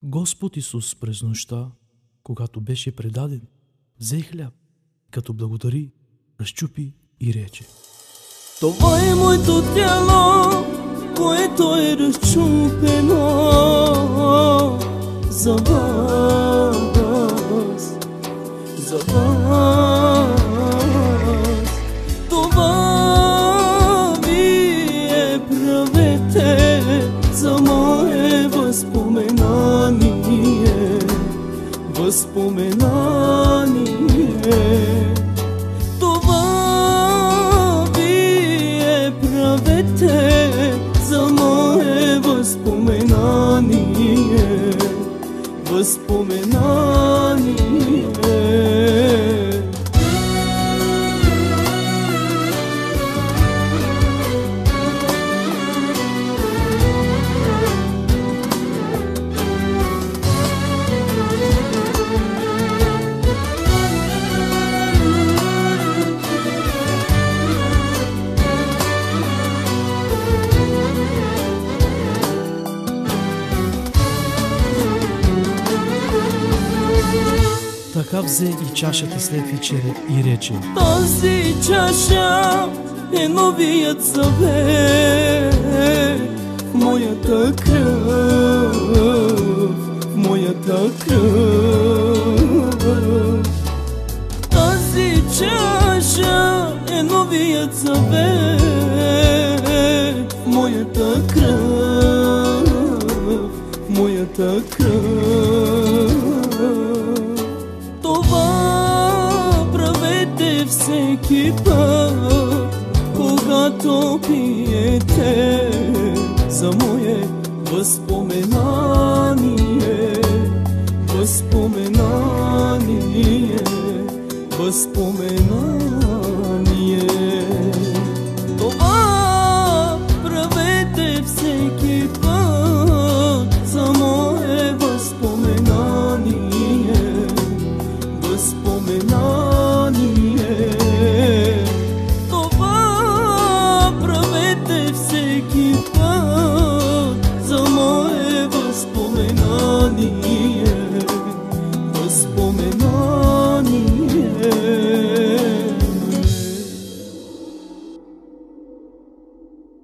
Господ Исус през нощта, когато беше предаден, взе хляб, като благодари, разчупи и рече: Това е моето тяло, което е разчупено за вас, за вас. Това вие правете за мое възпоменание, възпоменание. Това вие правете за мое възпоменание, възпоменание. Така взе и чашата след вечеря и рече: Тази чаша е новият завет в моята кръв, в моята кръв. Тази чаша е новият завет в моята кръв, в моята кръв. Това правете всеки път, когато пиете за мое възпоменание, възпоменание, възпоменание. Това правете всеки път за мое възпоменание, възпоменание. Това правете всеки път за мое възпоменание, възпоменание.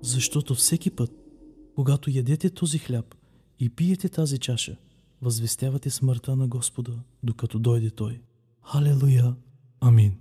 Защото всеки път, когато ядете този хляб и пиете тази чаша, възвестявате смъртта на Господа, докато дойде Той. Халелуя! Амин!